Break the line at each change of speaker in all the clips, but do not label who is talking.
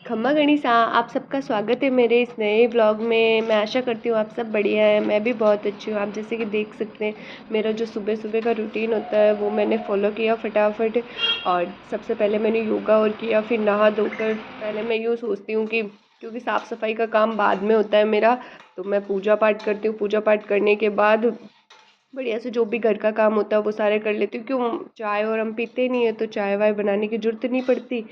खम्मा गणिसा, आप सबका स्वागत है मेरे इस नए व्लॉग में। मैं आशा करती हूँ आप सब बढ़िया है। मैं भी बहुत अच्छी हूँ। आप जैसे कि देख सकते हैं मेरा जो सुबह सुबह का रूटीन होता है वो मैंने फॉलो किया फटाफट। और सबसे पहले मैंने योगा और किया, फिर नहा धोकर पहले मैं यूँ सोचती हूँ कि क्योंकि साफ़ सफाई का काम बाद में होता है मेरा, तो मैं पूजा पाठ करती हूँ। पूजा पाठ करने के बाद बढ़िया से जो भी घर का काम होता है वो सारे कर लेती हूँ। क्यों, चाय और हम पीते नहीं है तो चाय वाय बनाने की ज़रूरत नहीं पड़ती।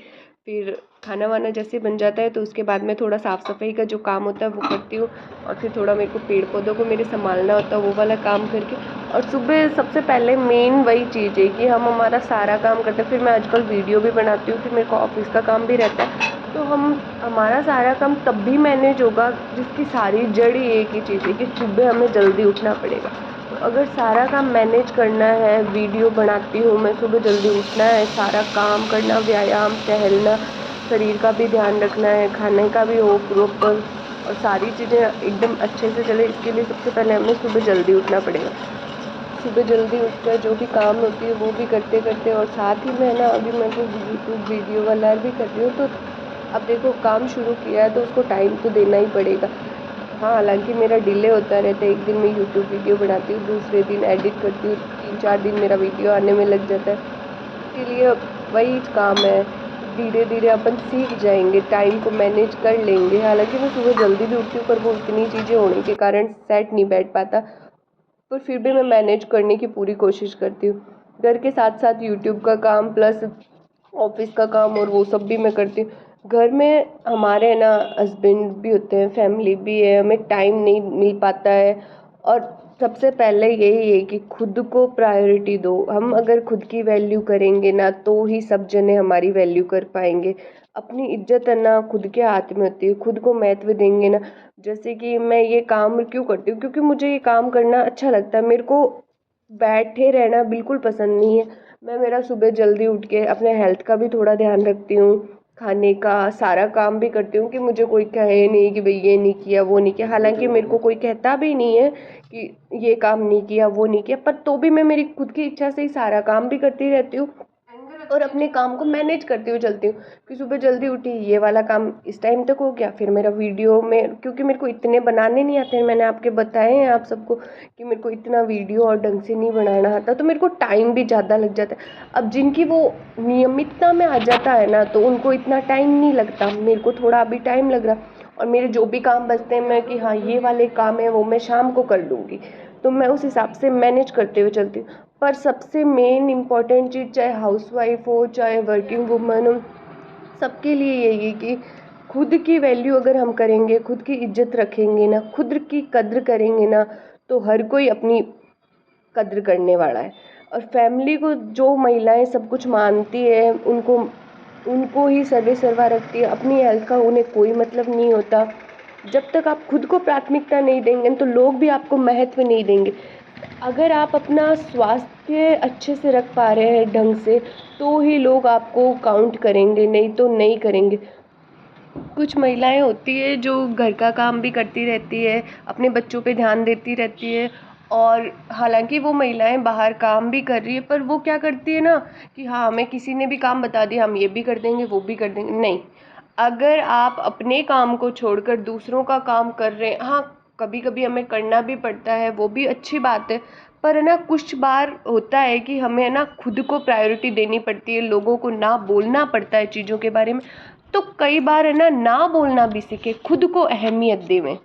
फिर खाना वाना जैसे बन जाता है तो उसके बाद में थोड़ा साफ़ सफाई का जो काम होता है वो करती हूँ। और फिर थोड़ा मेरे को पेड़ पौधों को मेरे संभालना होता है, वो वाला काम करके। और सुबह सबसे पहले मेन वही चीज़ है कि हम हमारा सारा काम करते हैं। फिर मैं आजकल वीडियो भी बनाती हूँ, फिर मेरे को ऑफिस का काम भी रहता है। तो हम हमारा सारा काम तब भी मैनेज होगा जिसकी सारी जड़ ही एक ही चीज़ है कि सुबह हमें जल्दी उठना पड़ेगा। तो अगर सारा काम मैनेज करना है, वीडियो बनाती हूँ मैं, सुबह जल्दी उठना है, सारा काम करना, व्यायाम, टहलना, शरीर का भी ध्यान रखना है, खाने का भी हो प्रॉपर, और सारी चीज़ें एकदम अच्छे से चले, इसके लिए सबसे पहले हमें सुबह जल्दी उठना पड़ेगा। सुबह जल्दी उठकर जो भी काम होती है वो भी करते करते, और साथ ही मैं ना अभी मैं तो यूट्यूब वीडियो वाला भी कर रही हूँ। तो अब देखो काम शुरू किया है तो उसको टाइम तो देना ही पड़ेगा। हाँ, हालांकि मेरा डिले होता रहता है। एक दिन मैं यूट्यूब वीडियो बनाती हूँ, दूसरे दिन एडिट करती हूँ, 3-4 दिन मेरा वीडियो आने में लग जाता है। इसीलिए वही काम है, धीरे धीरे अपन सीख जाएंगे, टाइम को मैनेज कर लेंगे। हालांकि मैं सुबह जल्दी भी उठती हूँ पर वो इतनी चीज़ें होने के कारण सेट नहीं बैठ पाता, पर फिर भी मैं मैनेज करने की पूरी कोशिश करती हूँ। घर के साथ साथ यूट्यूब का काम प्लस ऑफिस का काम और वो सब भी मैं करती हूँ। घर में हमारे है ना हस्बैंड भी होते हैं, फैमिली भी है, हमें टाइम नहीं मिल पाता है। और सबसे पहले यही है कि खुद को प्रायोरिटी दो। हम अगर खुद की वैल्यू करेंगे ना तो ही सब जने हमारी वैल्यू कर पाएंगे। अपनी इज्जत है ना खुद के हाथ में होती है, खुद को महत्व देंगे ना। जैसे कि मैं ये काम क्यों करती हूँ, क्योंकि मुझे ये काम करना अच्छा लगता है। मेरे को बैठे रहना बिल्कुल पसंद नहीं है। मैं मेरा सुबह जल्दी उठ के अपने हेल्थ का भी थोड़ा ध्यान रखती हूँ, खाने का सारा काम भी करती हूँ कि मुझे कोई कहे नहीं कि भाई ये नहीं किया वो नहीं किया। हालांकि मेरे को कोई कहता भी नहीं है कि ये काम नहीं किया वो नहीं किया, पर तो भी मैं मेरी खुद की इच्छा से ही सारा काम भी करती रहती हूँ और अपने काम को मैनेज करती हुई चलती हूँ। कि सुबह जल्दी उठी, ये वाला काम इस टाइम तक हो गया, फिर मेरा वीडियो में, क्योंकि मेरे को इतने बनाने नहीं आते हैं, मैंने आपके बताए हैं आप सबको कि मेरे को इतना वीडियो और ढंग से नहीं बनाना आता, तो मेरे को टाइम भी ज़्यादा लग जाता है। अब जिनकी वो नियमितता में आ जाता है ना तो उनको इतना टाइम नहीं लगता, मेरे को थोड़ा अभी टाइम लग रहा। और मेरे जो भी काम बचते हैं मैं कि हाँ ये वाले काम है वो मैं शाम को कर लूँगी, तो मैं उस हिसाब से मैनेज करते हुए चलती हूँ। पर सबसे मेन इम्पॉर्टेंट चीज़, चाहे हाउसवाइफ हो चाहे वर्किंग वुमन हो, सबके लिए यही है कि खुद की वैल्यू अगर हम करेंगे, खुद की इज्जत रखेंगे ना, खुद की कद्र करेंगे ना, तो हर कोई अपनी कद्र करने वाला है। और फैमिली को जो महिलाएं सब कुछ मानती है, उनको उनको ही सर्वे सर्वा रखती है। अपनी हेल्थ का उन्हें कोई मतलब नहीं होता। जब तक आप खुद को प्राथमिकता नहीं देंगे तो लोग भी आपको महत्व नहीं देंगे। अगर आप अपना स्वास्थ्य अच्छे से रख पा रहे हैं ढंग से तो ही लोग आपको काउंट करेंगे, नहीं तो नहीं करेंगे। कुछ महिलाएं होती है जो घर का काम भी करती रहती है, अपने बच्चों पे ध्यान देती रहती है, और हालांकि वो महिलाएं बाहर काम भी कर रही है पर वो क्या करती है ना कि हाँ हमें किसी ने भी काम बता दिया हम ये भी कर देंगे वो भी कर देंगे। नहीं, अगर आप अपने काम को छोड़कर दूसरों का काम कर रहे हैं, हाँ कभी कभी हमें करना भी पड़ता है, वो भी अच्छी बात है। पर है ना कुछ बार होता है कि हमें ना खुद को प्रायोरिटी देनी पड़ती है, लोगों को ना बोलना पड़ता है चीज़ों के बारे में। तो कई बार है ना ना बोलना भी सीखे, खुद को अहमियत देवें।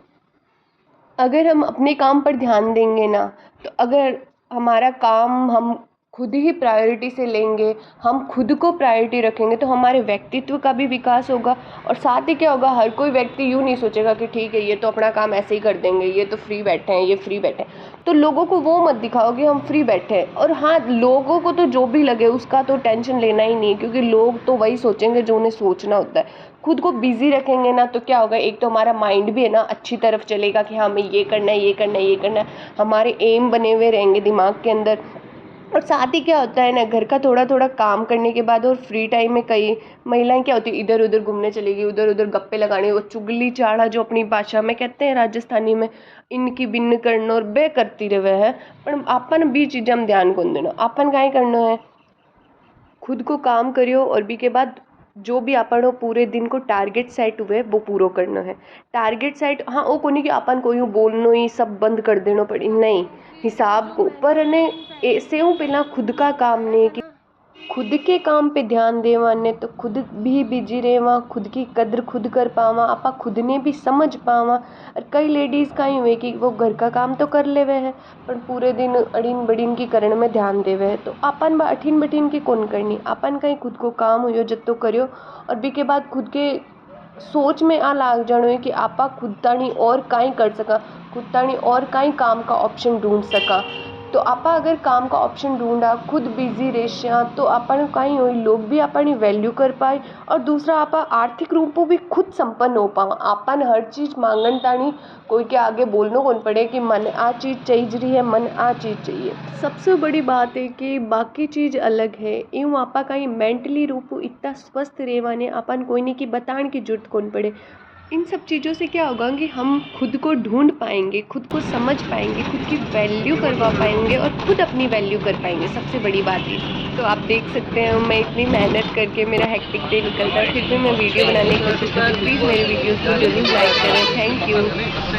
अगर हम अपने काम पर ध्यान देंगे ना, तो अगर हमारा काम हम खुद ही प्रायोरिटी से लेंगे, हम खुद को प्रायोरिटी रखेंगे, तो हमारे व्यक्तित्व का भी विकास होगा। और साथ ही क्या होगा, हर कोई व्यक्ति यूँ नहीं सोचेगा कि ठीक है ये तो अपना काम ऐसे ही कर देंगे, ये तो फ्री बैठे हैं, ये फ्री बैठे हैं। तो लोगों को वो मत दिखाओ कि हम फ्री बैठे हैं। और हाँ, लोगों को तो जो भी लगे उसका तो टेंशन लेना ही नहीं है, क्योंकि लोग तो वही सोचेंगे जो उन्हें सोचना होता है। खुद को बिजी रखेंगे ना तो क्या होगा, एक तो हमारा माइंड भी है ना अच्छी तरफ चलेगा कि हाँ हमें ये करना है ये करना है ये करना है, हमारे एम बने हुए रहेंगे दिमाग के अंदर। और साथ ही क्या होता है ना, घर का थोड़ा थोड़ा काम करने के बाद और फ्री टाइम में कई महिलाएं क्या होती है, इधर उधर घूमने चलेगी, उधर उधर गप्पे लगाने, वो चुगली चाड़ा जो अपनी भाषा में कहते हैं राजस्थानी में, इनकी बिन्न करना और बे करती रहे है। पर अपन भी चीज़ हम ध्यान कौन देना, अपन का ही करना है। खुद को काम करियो और भी के बाद जो भी आपण पूरे दिन को टारगेट सेट हुए वो पूरा करना है। टारगेट सेट हाँ वो कोनी कि अपन कोई बोलनो ही सब बंद कर देना पड़ी, नहीं, हिसाब को पर ने ऐसे हूँ पहला खुद का काम नहीं कि खुद के काम पे ध्यान देवा ने तो खुद भी बिजी रहेवा, खुद की कद्र खुद कर पावा, आपा खुद ने भी समझ पावा। और कई लेडीज़ का ही हुए कि वो घर का काम तो कर लेवे है पर पूरे दिन अड़ीन बड़ीन की करण में ध्यान देवे है, तो अपन बा अठीन बठीन की कौन करनी, अपन कहीं खुद को काम हुयो जत्तो करियो और बी के बाद खुद के सोच में आ लाग जानो है कि आपा खुद ताणी और काई कर सका, खुद ताणी और काई काम का ऑप्शन ढूंढ सका। तो आपा अगर काम का ऑप्शन ढूंढा, खुद बिजी रेशिया तो अपन कहीं हुई लोग भी अपनी वैल्यू कर पाए और दूसरा आपा आर्थिक रूपों भी खुद संपन्न हो पावा। अपन हर चीज़ मांगन तानी कोई के आगे बोलना कौन पड़े कि मन आ चीज़ चाहिए रही है, मन आ चीज़ चाहिए। सबसे बड़ी बात है कि बाकी चीज़ अलग है, यूँ आपा कहीं मेंटली रूप इतना स्वस्थ रहवाने अपन कोई नहीं कि बताने की जरूरत कौन पड़े। इन सब चीज़ों से क्या होगा कि हम खुद को ढूंढ पाएंगे, खुद को समझ पाएंगे, खुद की वैल्यू करवा पाएंगे और खुद अपनी वैल्यू कर पाएंगे। सबसे बड़ी बात ये, तो आप देख सकते हैं मैं इतनी मेहनत करके मेरा हेक्टिक डे निकलता है फिर भी मैं वीडियो बनाने की कोशिश करती हूँ। प्लीज़ मेरे वीडियोज़ को जरूर लाइक करें। Thank you.